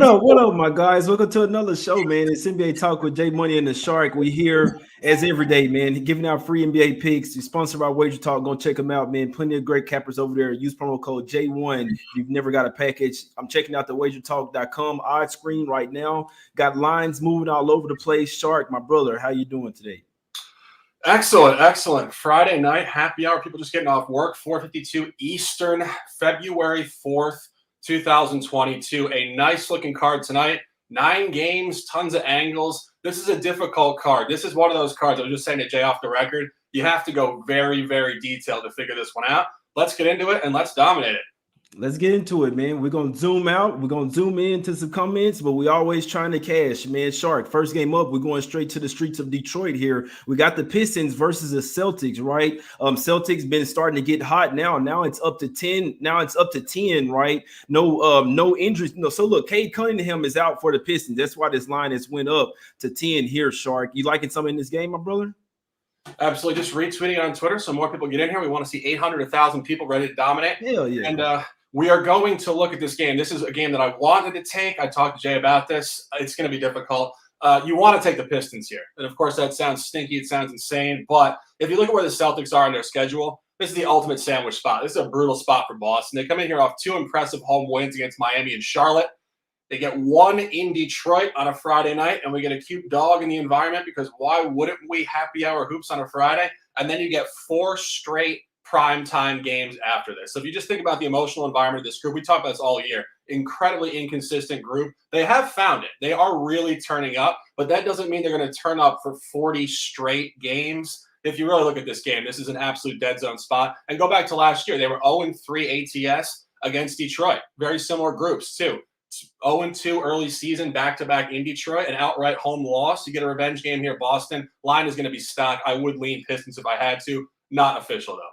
up? What up, my guys? Welcome to another show, man. It's NBA Talk with Jay Money and the Shark. We here as every day, man, giving out free NBA picks. You're sponsored by Wager Talk. Go check them out, man. Plenty of great cappers over there. Use promo code J1 if you've never got a package. I'm checking out the wagertalk.com odds screen right now. Got lines moving all over the place. Shark, my brother, how you doing today? Excellent. Friday night happy hour. People just getting off work. 4:52 Eastern, February 4th, 2022. A nice looking card tonight. 9 games, tons of angles. This is a difficult card. This is one of those cards. I was just saying to Jay off the record. You have to go very, very detailed to figure this one out. Let's get into it and let's dominate it. Let's get into it, man. We're going to zoom out. We're going to zoom into some comments, but we always trying to cash, man. Shark, first game up, we're going straight to the streets of Detroit here. We got the Pistons versus the Celtics, right? Celtics been starting to get hot now. Now it's up to 10. Now it's up to 10, right? No injuries. No. So look, Cade Cunningham is out for the Pistons. That's why this line has went up to 10 here, Shark. You liking something in this game, my brother? Absolutely. Just retweeting it on Twitter so more people get in here. We want to see 800, 1,000 people ready to dominate. Hell yeah. And we are going to look at this game. This is a game that I wanted to take. I talked to Jay about this. It's going to be difficult. You want to take the Pistons here. And, of course, that sounds stinky. It sounds insane. But if you look at where the Celtics are in their schedule, this is the ultimate sandwich spot. This is a brutal spot for Boston. They come in here off 2 impressive home wins against Miami and Charlotte. They get 1 in Detroit on a Friday night, and we get a cute dog in the environment because why wouldn't we happy hour hoops on a Friday? And then you get 4 straight primetime games after this. So if you just think about the emotional environment of this group, we talk about this all year, incredibly inconsistent group. They have found it. They are really turning up, but that doesn't mean they're going to turn up for 40 straight games. If you really look at this game, this is an absolute dead zone spot. And go back to last year. They were 0-3 ATS against Detroit. Very similar groups, too. 0-2 early season, back-to-back in Detroit, an outright home loss. You get a revenge game here, Boston. Line is going to be stock. I would lean Pistons if I had to. Not official, though.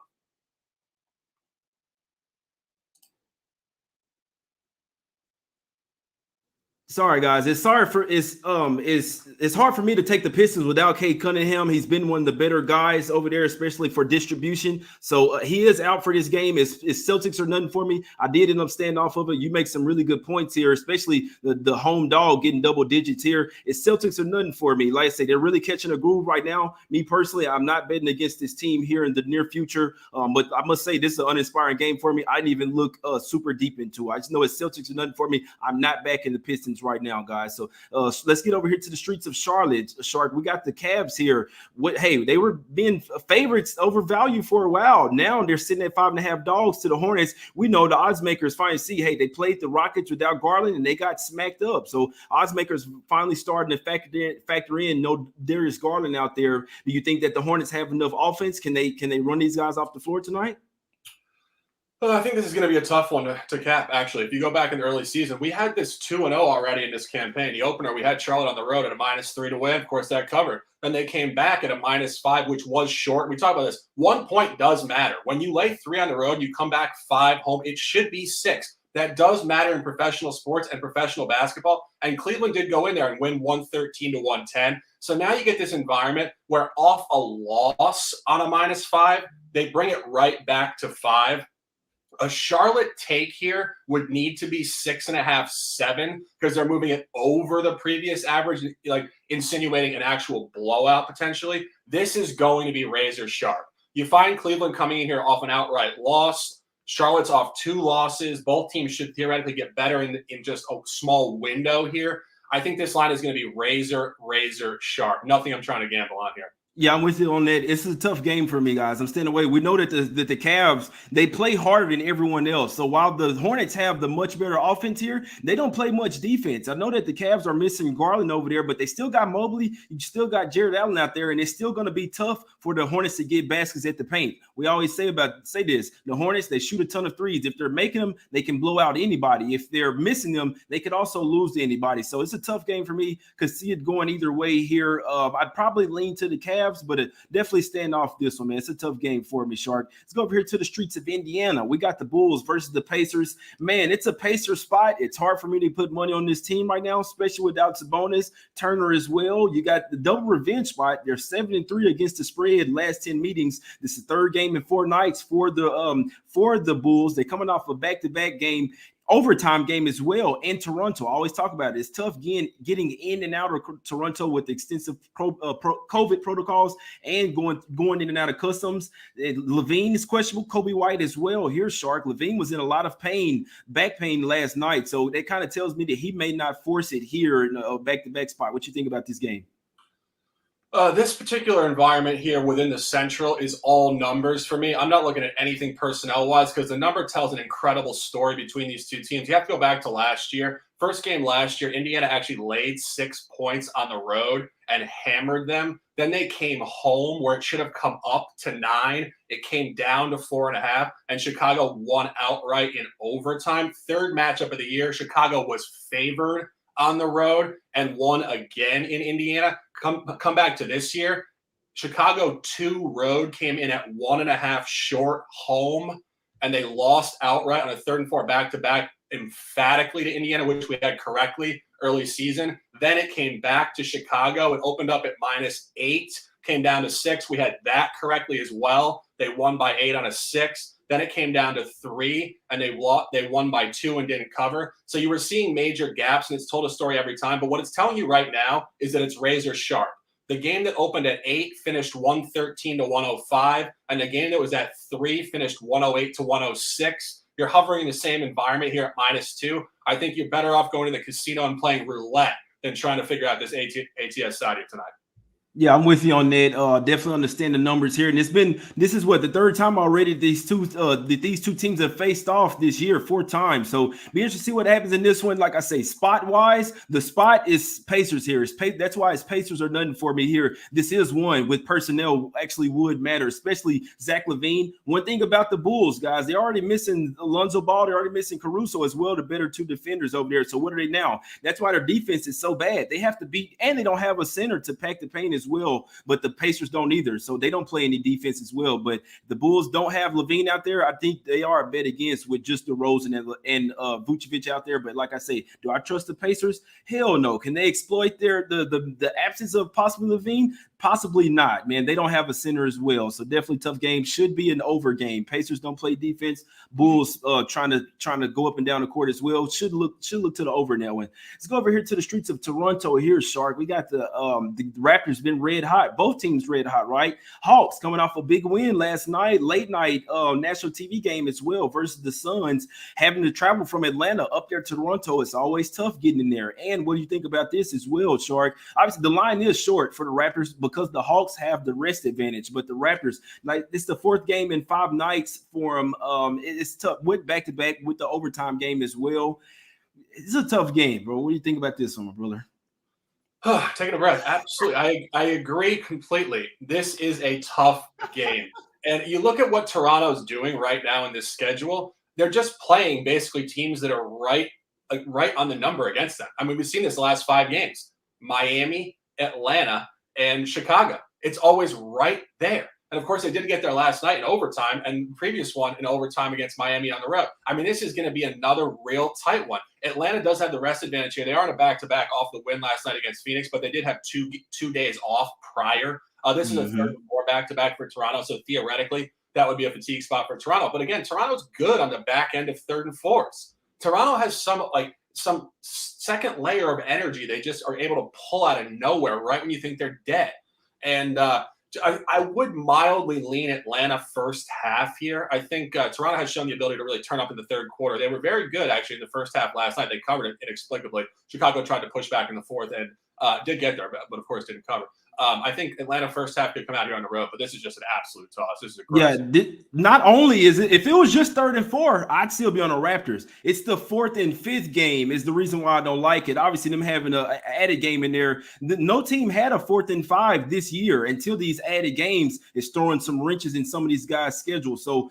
Sorry, guys. It's hard for me to take the Pistons without Cade Cunningham. He's been one of the better guys over there, especially for distribution. So he is out for this game. It's Celtics or nothing for me. I did end up staying off of it. You make some really good points here, especially the home dog getting double digits here. It's Celtics or nothing for me. Like I say, they're really catching a groove right now. Me personally, I'm not betting against this team here in the near future. But I must say this is an uninspiring game for me. I didn't even look super deep into it. I just know it's Celtics or nothing for me. I'm not backing the Pistons right now, guys. So let's get over here to the streets of Charlotte. Shark, we got the Cavs here. Hey, they were being favorites over value for a while. Now they're sitting at 5.5 dogs to the Hornets. We know the odds makers finally see, hey, they played the Rockets without Garland and they got smacked up. So odds makers finally starting to factor in no Darius Garland out there. Do you think that the Hornets have enough offense? Can they run these guys off the floor tonight? Well, I think this is going to be a tough one to cap, actually. If you go back in the early season, we had this 2-0 already in this campaign. The opener, we had Charlotte on the road at a -3 to win. Of course, that covered. Then they came back at a -5, which was short. We talk about this. 1 point does matter. When you lay 3 on the road, you come back 5 home. It should be 6. That does matter in professional sports and professional basketball. And Cleveland did go in there and win 113 to 110. So now you get this environment where off a loss on a -5, they bring it right back to 5. A Charlotte take here would need to be 6.5, 7 because they're moving it over the previous average, like insinuating an actual blowout potentially. This is going to be razor sharp. You find Cleveland coming in here off an outright loss. Charlotte's off 2 losses. Both teams should theoretically get better in just a small window here. I think this line is going to be razor sharp. Nothing I'm trying to gamble on here. Yeah, I'm with you on that. It's a tough game for me, guys. I'm staying away. We know that the Cavs, they play harder than everyone else. So while the Hornets have the much better offense here, they don't play much defense. I know that the Cavs are missing Garland over there, but they still got Mobley. You still got Jared Allen out there, and it's still going to be tough for the Hornets to get baskets at the paint. We always say this. The Hornets, they shoot a ton of threes. If they're making them, they can blow out anybody. If they're missing them, they could also lose to anybody. So it's a tough game for me. Could see it going either way here. I'd probably lean to the Cavs. But definitely stand off this one, man. It's a tough game for me, Shark. Let's go over here to the streets of Indiana. We got the Bulls versus the Pacers. Man, it's a Pacer spot. It's hard for me to put money on this team right now, especially without Sabonis, Turner as well. You got the double revenge spot. They're 7-3 against the spread last 10 meetings. This is the 3rd game in 4 nights for the Bulls. They're coming off a back-to-back game overtime game as well in Toronto. I always talk about it. It's tough getting in and out of Toronto with extensive COVID protocols and going in and out of customs. LaVine is questionable. Kobe White as well. Here's Shark. LaVine was in a lot of pain, back pain last night. So that kind of tells me that he may not force it here in a back-to-back spot. What you think about this game? This particular environment here within the Central is all numbers for me. I'm not looking at anything personnel-wise because the number tells an incredible story between these two teams. You have to go back to last year. First game last year, Indiana actually laid 6 points on the road and hammered them. Then they came home where it should have come up to 9. It came down to 4.5, and Chicago won outright in overtime. Third matchup of the year, Chicago was favored on the road and won again in Indiana. Come back to this year. Chicago 2 road came in at 1.5 short home, and they lost outright on a 3rd and 4 back-to-back emphatically to Indiana, which we had correctly early season. Then it came back to Chicago. It opened up at -8, came down to 6. We had that correctly as well. They won by 8 on a 6. Then it came down to 3, and they won by 2 and didn't cover. So you were seeing major gaps, and it's told a story every time. But what it's telling you right now is that it's razor sharp. The game that opened at 8 finished 113 to 105, and the game that was at 3 finished 108 to 106. You're hovering in the same environment here at -2. I think you're better off going to the casino and playing roulette than trying to figure out this ATS side here tonight. Yeah, I'm with you on that. Definitely understand the numbers here, and this is what the 3rd time already these two teams have faced off this year 4 times. So be interested to see what happens in this one. Like I say, spot wise, the spot is Pacers here. That's why it's Pacers are nothing for me here. This is one with personnel actually would matter, especially Zach LaVine. One thing about the Bulls, guys, they're already missing Alonzo Ball. They're already missing Caruso as well, the better 2 defenders over there. So what are they now? That's why their defense is so bad. They have to beat, and they don't have a center to pack the paint as well, but the Pacers don't either, so they don't play any defense as well. But the Bulls don't have LaVine out there. I think they are a bet against with just DeRozan and Vucevic out there. But like I say, do I trust the Pacers? Hell no. Can they exploit the absence of possibly LaVine? Possibly not, man. They don't have a center as well, so definitely tough game. Should be an over game. Pacers don't play defense. Bulls trying to go up and down the court as well. Should look to the over in that one. Let's go over here to the streets of Toronto. Here, Shark. We got the Raptors been red hot. Both teams red hot, right? Hawks coming off a big win last night, late night national TV game as well versus the Suns. Having to travel from Atlanta up there to Toronto, it's always tough getting in there. And what do you think about this as well, Shark? Obviously, the line is short for the Raptors because the Hawks have the rest advantage, but the Raptors, like, it's the 4th game in 5 nights for them. It's tough with back-to-back with the overtime game as well. It's a tough game, bro. What do you think about this one, my brother? Taking a breath. Absolutely. I agree completely. This is a tough game. And you look at what Toronto's doing right now in this schedule, they're just playing basically teams that are right on the number against them. I mean, we've seen this the last 5 games. Miami, Atlanta, and Chicago. It's always right there. And of course, they did get there last night in overtime, and the previous one in overtime against Miami on the road. I mean, this is going to be another real tight one. Atlanta does have the rest advantage here. They are on a back-to-back off the win last night against Phoenix, but they did have two days off prior. This is a 3rd and 4 back-to-back for Toronto, so theoretically, that would be a fatigue spot for Toronto. But again, Toronto's good on the back end of 3rd and 4s. Toronto has some second layer of energy. They just are able to pull out of nowhere right when you think they're dead. And I would mildly lean Atlanta first half here. I think Toronto has shown the ability to really turn up in the 3rd quarter. They were very good, actually, in the first half last night. They covered it inexplicably. Chicago tried to push back in the 4th and did get there, but of course didn't cover. I think Atlanta first half could come out here on the road, but this is just an absolute toss. This is a not only is it, if it was just 3rd and 4, I'd still be on the Raptors. It's the 4th and 5th game is the reason why I don't like it. Obviously, them having an added game in there. No team had a 4th and 5 this year until these added games is throwing some wrenches in some of these guys' schedules. So,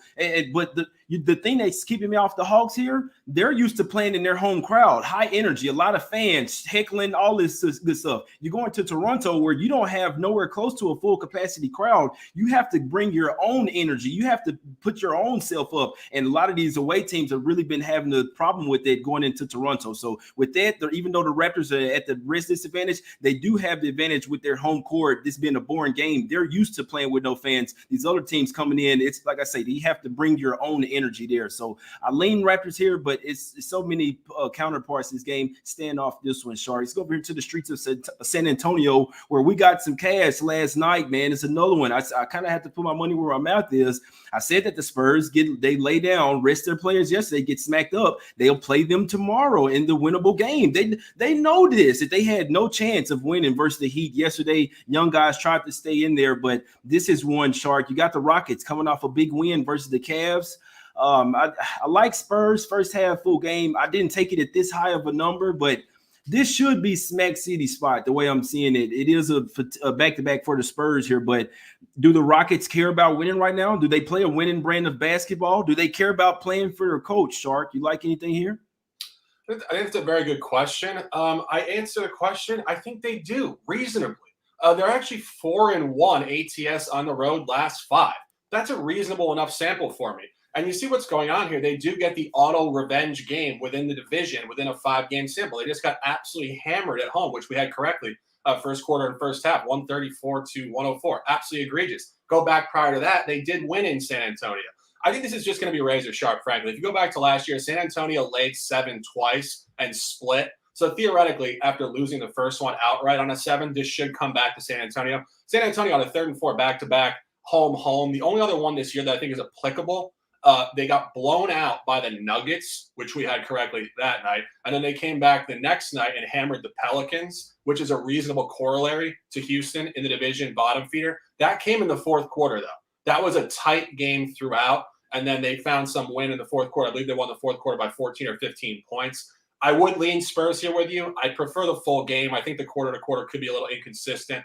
but the thing that's keeping me off the Hawks here, they're used to playing in their home crowd, high energy, a lot of fans heckling, all this good stuff. You're going to Toronto where you don't have nowhere close to a full capacity crowd. You have to bring your own energy. You have to put your own self up. And a lot of these away teams have really been having a problem with it going into Toronto. So with that, even though the Raptors are at the risk disadvantage, they do have the advantage with their home court. This being a boring game, they're used to playing with no fans. These other teams coming in, it's like I say, you have to bring your own energy. energy there. So I lean Raptors here, but it's so many counterparts in this game. Stand off this one, Shark. Let's go over here to the streets of San Antonio, where we got some cash last night, man. It's another one. I kind of have to put my money where my mouth is. I said that the Spurs they lay down, rest their players yesterday, get smacked up. They'll play them tomorrow in the winnable game. They know this, that they had no chance of winning versus the Heat yesterday. Young guys tried to stay in there, but this is one, Shark. You got the Rockets coming off a big win versus the Cavs. I like Spurs first half full game. I didn't take it at this high of a number, but this should be Smack City spot the way I'm seeing it. It is a back-to-back for the Spurs here, but do the Rockets care about winning right now? Do they play a winning brand of basketball? Do they care about playing for their coach, Shark? You like anything here? I think it's a very good question. I answer the question. I think they do reasonably. They're actually 4-1 ATS on the road last 5. That's a reasonable enough sample for me. And you see what's going on here. They do get the auto revenge game within the division, within a 5-game sample. They just got absolutely hammered at home, which we had correctly. First quarter and first half, 134-104. Absolutely egregious. Go back prior to that, they did win in San Antonio. I think this is just going to be razor sharp, frankly. If you go back to last year, San Antonio laid 7 twice and split. So theoretically, after losing the first one outright on a 7, this should come back to San Antonio. San Antonio on a 3rd and 4 back-to-back, home. The only other one this year that I think is applicable, they got blown out by the Nuggets, which we had correctly that night. And then they came back the next night and hammered the Pelicans, which is a reasonable corollary to Houston in the division bottom feeder. That came in the 4th quarter, though. That was a tight game throughout. And then they found some win in the 4th quarter. I believe they won the 4th quarter by 14 or 15 points. I would lean Spurs here with you. I prefer the full game. I think the quarter-to-quarter could be a little inconsistent.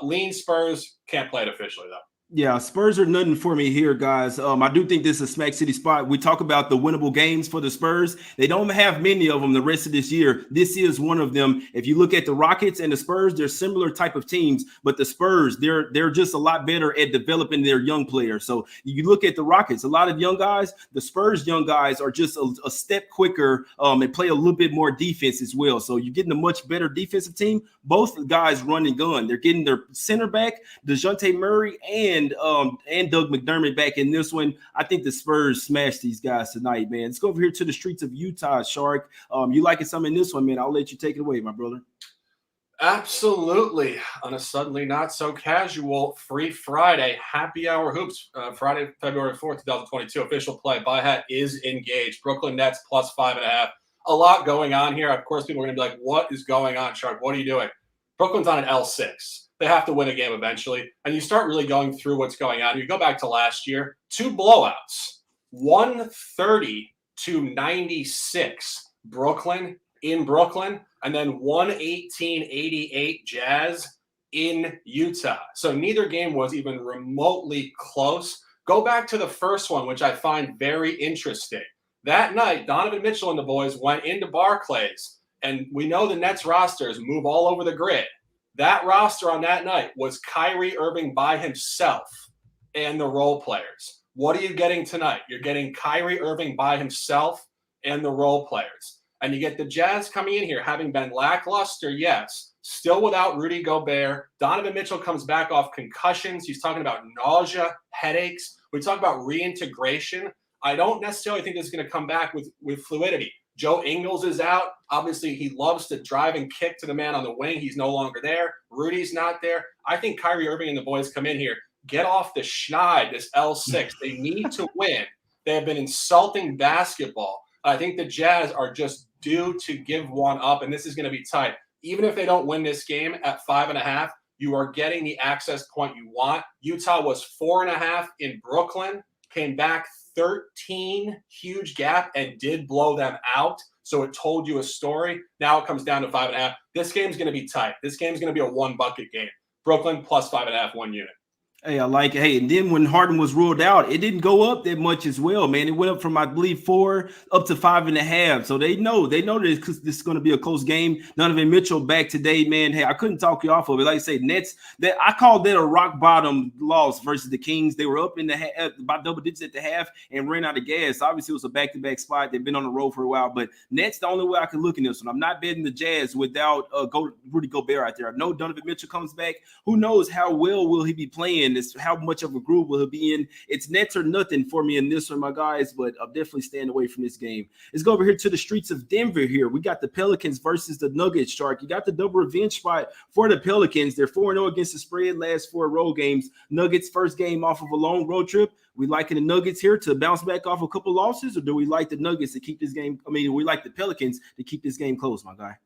Lean Spurs, can't play it officially, though. Yeah, Spurs are nothing for me here, guys. I do think this is a Smack City spot. We talk about the winnable games for the Spurs. They don't have many of them the rest of this year. This is one of them. If you look at the Rockets and the Spurs, they're similar type of teams, but the Spurs, they're just a lot better at developing their young players. So you look at the Rockets, a lot of young guys. The Spurs young guys are just a step quicker and play a little bit more defense as well. So you're getting a much better defensive team. Both guys run and gun. They're getting their center back, DeJounte Murray, and Doug McDermott back in this one. I think the Spurs smashed these guys tonight, man. Let's go over here to the streets of Utah, Shark. You liking something in this one, man? I'll let you take it away, my brother. Absolutely. On a suddenly not so casual Free Friday happy hour hoops, Friday, February 4th, 2022. Official play. Buy hat is engaged. Brooklyn Nets plus 5.5. A lot going on here. Of course, people are going to be like, what is going on, Shark? What are you doing? Brooklyn's on an L6. They have to win a game eventually. And you start really going through what's going on. You go back to last year, 2 blowouts, 130-96 Brooklyn in Brooklyn, and then 118-88 Jazz in Utah. So neither game was even remotely close. Go back to the first one, which I find very interesting. That night, Donovan Mitchell and the boys went into Barclays, and we know the Nets rosters move all over the grid. That roster on that night was Kyrie Irving by himself and the role players. What are you getting tonight? You're getting Kyrie Irving by himself and the role players. And you get the Jazz coming in here, having been lackluster, yes, still without Rudy Gobert. Donovan Mitchell comes back off concussions. He's talking about nausea, headaches. We talk about reintegration. I don't necessarily think this is going to come back with fluidity. Joe Ingles is out. Obviously, he loves to drive and kick to the man on the wing. He's no longer there. Rudy's not there. I think Kyrie Irving and the boys come in here, get off the schneid, this L6. They need to win. They have been insulting basketball. I think the Jazz are just due to give one up, and this is going to be tight. Even if they don't win this game at 5.5, you are getting the access point you want. Utah was 4.5 in Brooklyn, came back 13, huge gap, and did blow them out. So it told you a story. Now it comes down to 5.5. This game's going to be tight. This game's going to be a 1-bucket game. Brooklyn plus 5.5, 1 unit. Hey, I like it. Hey, and then when Harden was ruled out, it didn't go up that much as well, man. It went up from, I believe, 4 up to 5.5. So they know that this is going to be a close game. Donovan Mitchell back today, man. Hey, I couldn't talk you off of it. Like I say, Nets, that I called that a rock bottom loss versus the Kings. They were up in the about double digits at the half and ran out of gas. Obviously, it was a back-to-back spot. They've been on the road for a while, but Nets the only way I can look in this one. I'm not betting the Jazz without Rudy Gobert out there. I know Donovan Mitchell comes back. Who knows how well will he be playing in. It's how much of a groove will he be in. It's nets or nothing for me in this one, my guys, but I'm definitely staying away from this game. Let's go over here to the streets of Denver here. We got the Pelicans versus the Nuggets, Shark. You got the double revenge spot for the Pelicans. They're 4-0 against the spread last 4 road games. Nuggets first game off of a long road trip. We liking the Nuggets here to bounce back off a couple losses, or do we like the Nuggets to keep this game? I mean, we like the Pelicans to keep this game close, my guy.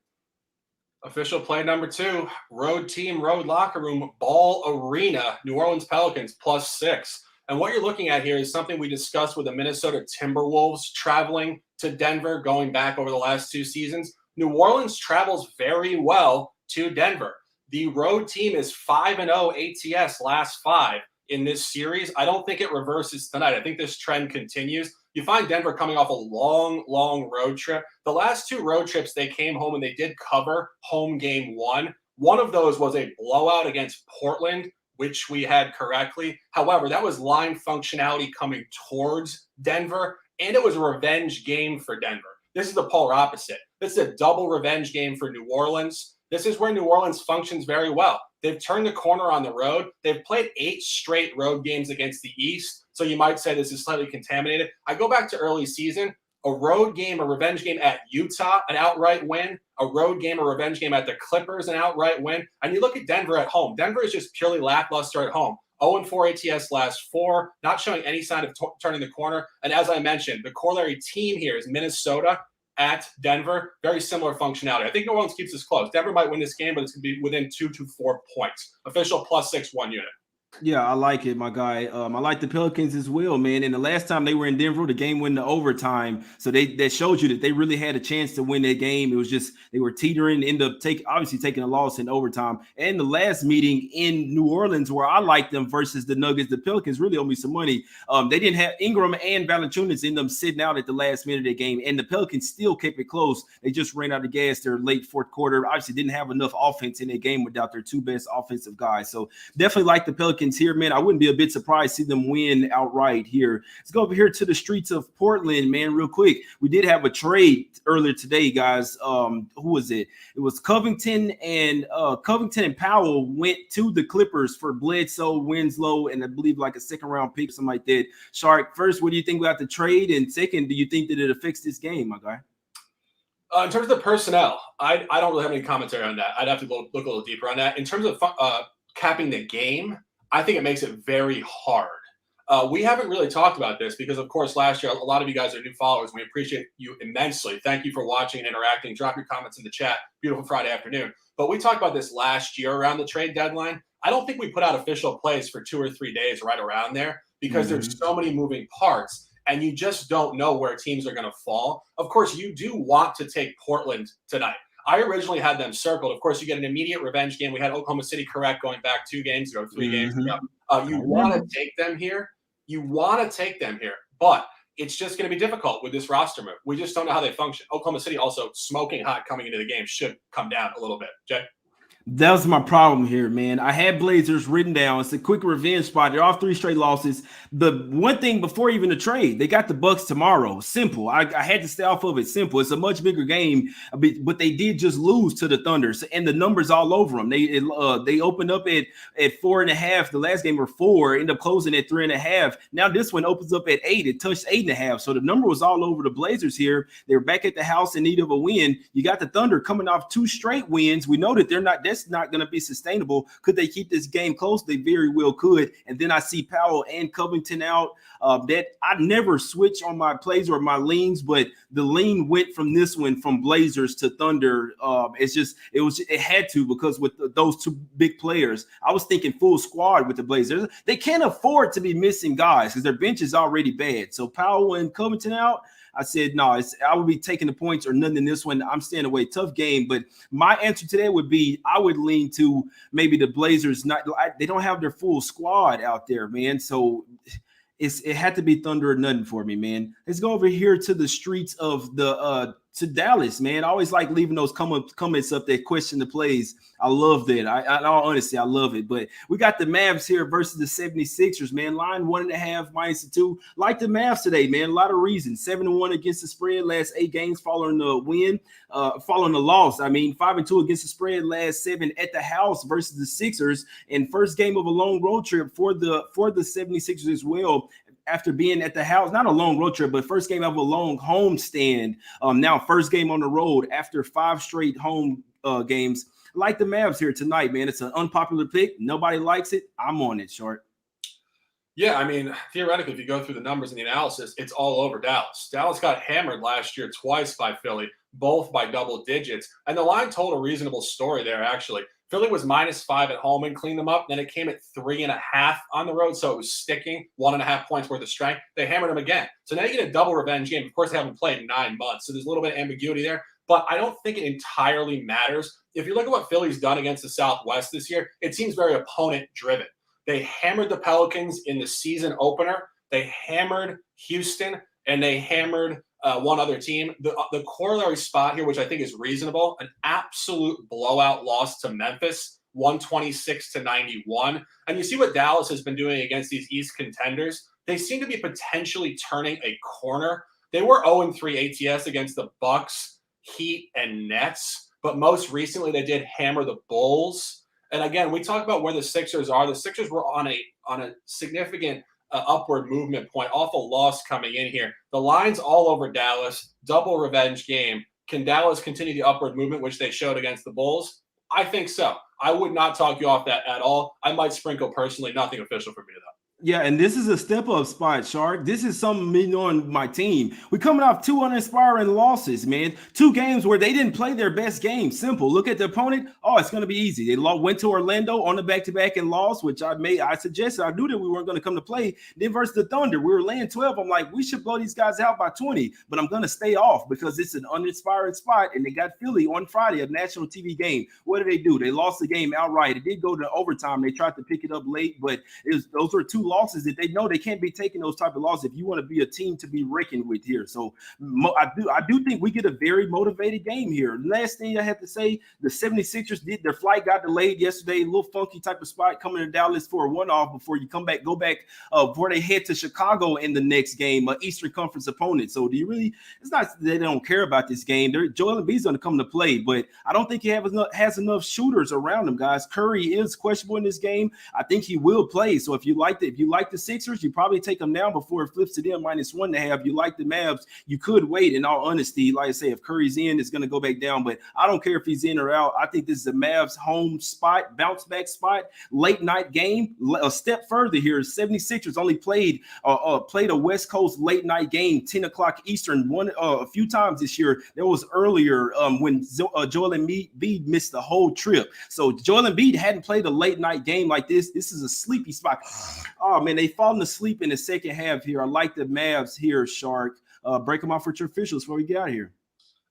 Official play number 2, road team, road locker room, Ball Arena, New Orleans Pelicans +6. And what you're looking at here is something we discussed with the Minnesota Timberwolves traveling to Denver, going back over the last 2 seasons. New Orleans travels very well to Denver. The road team is 5-0 ATS last 5 in this series. I don't think it reverses tonight. I think this trend continues. You find Denver coming off a long road trip. The last 2 road trips, they came home and they did cover home game 1. One of those was a blowout against Portland, which we had correctly. However, that was line functionality coming towards Denver, and it was a revenge game for Denver. This is the polar opposite. This is a double revenge game for New Orleans. This is where New Orleans functions very well. They've turned the corner on the road. They've played 8 straight road games against the East. So you might say this is slightly contaminated. I go back to early season, a road game, a revenge game at Utah, an outright win, a road game, a revenge game at the Clippers, an outright win. And you look at Denver at home. Denver is just purely lackluster at home. 0-4 ATS last 4, not showing any sign of turning the corner. And as I mentioned, the corollary team here is Minnesota at Denver. Very similar functionality. I think New Orleans keeps this close. Denver might win this game, but it's going to be within 2 to 4 points. Official +6, 1 unit. Yeah, I like it, my guy. I like the Pelicans as well, man. And the last time they were in Denver, the game went to overtime. So that showed you that they really had a chance to win that game. It was just they were teetering, end up obviously taking a loss in overtime. And the last meeting in New Orleans, where I liked them versus the Nuggets, the Pelicans really owe me some money. They didn't have Ingram and Valanciunas in them sitting out at the last minute of the game, and the Pelicans still kept it close. They just ran out of gas their late fourth quarter. Obviously, didn't have enough offense in that game without their 2 best offensive guys. So definitely like the Pelicans here, man. I wouldn't be a bit surprised to see them win outright here. Let's go over here to the streets of Portland, man, real quick. We did have a trade earlier today, guys. Who was it? It was Covington and Powell went to the Clippers for Bledsoe, Winslow, and I believe like a second-round pick, something like that. Shark, first, what do you think about the trade? And second, do you think that it affects this game, my guy? In terms of the personnel, I don't really have any commentary on that. I'd have to look a little deeper on that. In terms of capping the game, I think it makes it very hard. We haven't really talked about this because, of course, last year, a lot of you guys are new followers. We appreciate you immensely. Thank you for watching and interacting. Drop your comments in the chat. Beautiful Friday afternoon. But we talked about this last year around the trade deadline. I don't think we put out official plays for 2 or 3 days right around there because there's so many moving parts and you just don't know where teams are going to fall. Of course, you do want to take Portland tonight. I originally had them circled. Of course, you get an immediate revenge game. We had Oklahoma City correct going back 2 games ago, 3 games ago. You want to take them here. But it's just going to be difficult with this roster move. We just don't know how they function. Oklahoma City also smoking hot coming into the game should come down a little bit. Jay? That was my problem here, man. I had Blazers written down. It's a quick revenge spot. They're off 3 straight losses. The one thing before even the trade, they got the Bucks tomorrow. Simple. I had to stay off of it. Simple. It's a much bigger game, but they did just lose to the Thunder, and the numbers all over them. They opened up at 4.5. The last game were 4. Ended up closing at 3.5. Now this one opens up at 8. It touched 8.5. So the number was all over the Blazers here. They were back at the house in need of a win. You got the Thunder coming off 2 straight wins. We know that that's not going to be sustainable. Could they keep this game close? They very well could. And then I see Powell and Covington out. That I never switch on my plays or my leans, but the lean went from this one from Blazers to Thunder. It had to, because with those 2 big players, I was thinking full squad with the Blazers. They can't afford to be missing guys because their bench is already bad. So Powell and Covington out. I said, no, I would be taking the points or nothing in this one. I'm staying away. Tough game. But my answer to that would be I would lean to maybe the Blazers. They don't have their full squad out there, man. So it had to be Thunder or nothing for me, man. Let's go over here to the streets of the to Dallas, man. I always like leaving those comments up that question the plays. I love that. I in all honesty, I love it. But we got the Mavs here versus the 76ers, man. Line 1.5 -2. Like the Mavs today, man. A lot of reasons. 7-1 against the spread last 8 games following the win, following the loss. I mean, 5-2 against the spread last 7 at the house versus the Sixers, and first game of a long road trip for the 76ers as well. After being at the house, not a long road trip, but first game of a long home stand. Now first game on the road after 5 straight home games. Like the Mavs here tonight, man. It's an unpopular pick. Nobody likes it. I'm on it, Short. Yeah, I mean, theoretically, if you go through the numbers and the analysis, it's all over Dallas. Dallas got hammered last year twice by Philly, both by double digits. And the line told a reasonable story there, actually. Philly was -5 at home and cleaned them up. Then it came at 3.5 on the road, so it was sticking. 1.5 points worth of strength. They hammered them again. So now you get a double revenge game. Of course, they haven't played in 9 months, so there's a little bit of ambiguity there. But I don't think it entirely matters. If you look at what Philly's done against the Southwest this year, it seems very opponent-driven. They hammered the Pelicans in the season opener. They hammered Houston, and they hammered one other team. The corollary spot here, which I think is reasonable, an absolute blowout loss to Memphis, 126-91. And you see what Dallas has been doing against these East contenders. They seem to be potentially turning a corner. They were 0-3 ATS against the Bucks, Heat, and Nets. But most recently, they did hammer the Bulls. And again, we talk about where the Sixers are. The Sixers were on a significant upward movement point off a loss coming in here. The line's all over Dallas. Double revenge game. Can Dallas continue the upward movement, which they showed against the Bulls? I think so. I would not talk you off that at all. I might sprinkle personally. Nothing official for me, though. Yeah, and this is a step-up spot, Shark. This is something me knowing my team. We're coming off 2 uninspiring losses, man. 2 games where they didn't play their best game. Simple. Look at the opponent. Oh, it's going to be easy. They went to Orlando on the back-to-back and lost, which I suggested. I knew that we weren't going to come to play. Then versus the Thunder, we were laying 12. I'm like, we should blow these guys out by 20, but I'm going to stay off because it's an uninspiring spot, and they got Philly on Friday, a national TV game. What did? They lost the game outright. It did go to overtime. They tried to pick it up late, but those were 2 losses that they know they can't be taking those type of losses if you want to be a team to be reckoned with here. So I do think we get a very motivated game here. Last thing I have to say, the 76ers their flight got delayed yesterday, a little funky type of spot coming to Dallas for a one-off before you go back before they head to Chicago in the next game, Eastern Conference opponent. So it's not that they don't care about this game. Joel Embiid's going to come to play, but I don't think he has enough shooters around him, guys. Curry is questionable in this game. I think he will play. So if you like the Sixers, you probably take them now before it flips to them -1.5. You like the Mavs, you could wait. In all honesty, like I say, if Curry's in, it's going to go back down. But I don't care if he's in or out. I think this is a Mavs home spot, bounce back spot, late night game. A step further here, 76ers only played a West Coast late night game, 10 o'clock Eastern, a few times this year. There was earlier when Joel Embiid missed the whole trip. So Joel Embiid hadn't played a late night game like this. This is a sleepy spot. Oh man, they fallen asleep in the second half here. I like the Mavs here, Shark. Break them off with your officials before we get out of here.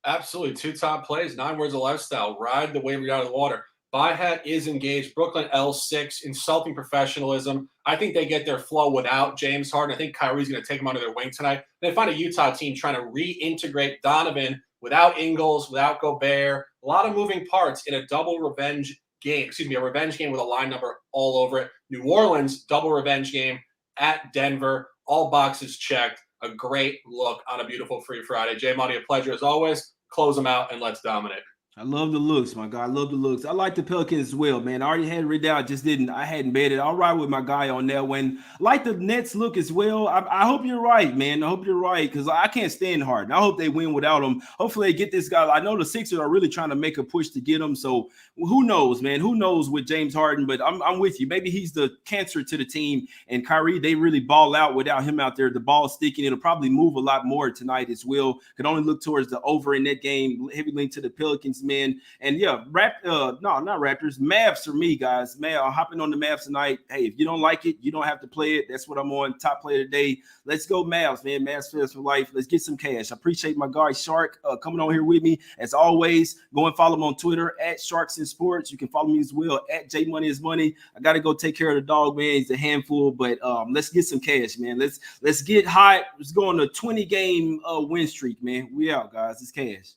Absolutely. 2 top plays, 9 words of lifestyle. Ride the wave out of the water. Buy hat is engaged. Brooklyn L6, insulting professionalism. I think they get their flow without James Harden. I think Kyrie's going to take them under their wing tonight. They find a Utah team trying to reintegrate Donovan without Ingles, without Gobert. A lot of moving parts in a double revenge game. A revenge game with a line number all over it. New Orleans, double revenge game at Denver. All boxes checked. A great look on a beautiful free Friday. Jay Money, a pleasure as always. Close them out and let's dominate. I love the looks, my guy. I love the looks. I like the Pelicans as well, man. I already had it written down. I hadn't betted. I'll ride with my guy on that one. I like the Nets look as well. I hope you're right, man. I hope you're right because I can't stand Harden. I hope they win without him. Hopefully they get this guy. I know the Sixers are really trying to make a push to get him. So who knows, man? Who knows with James Harden? But I'm with you. Maybe he's the cancer to the team. And Kyrie, they really ball out without him out there. The ball sticking. It'll probably move a lot more tonight as well. Could only look towards the over in that game. Heavy link to the Pelicans man. And yeah, no, not Raptors, Mavs for me, guys. Man, I'm hopping on the Mavs tonight. Hey, if you don't like it, you don't have to play it. That's what I'm on. Top player today. Let's go Mavs, man. Mavs fans for life. Let's get some cash. I appreciate my guy Shark coming on here with me. As always, go and follow him on Twitter at Sharks in Sports. You can follow me as well at J Money is Money. I got to go take care of the dog, man. He's a handful, but let's get some cash, man. Let's get hot. Let's go on a 20-game win streak, man. We out, guys. It's cash.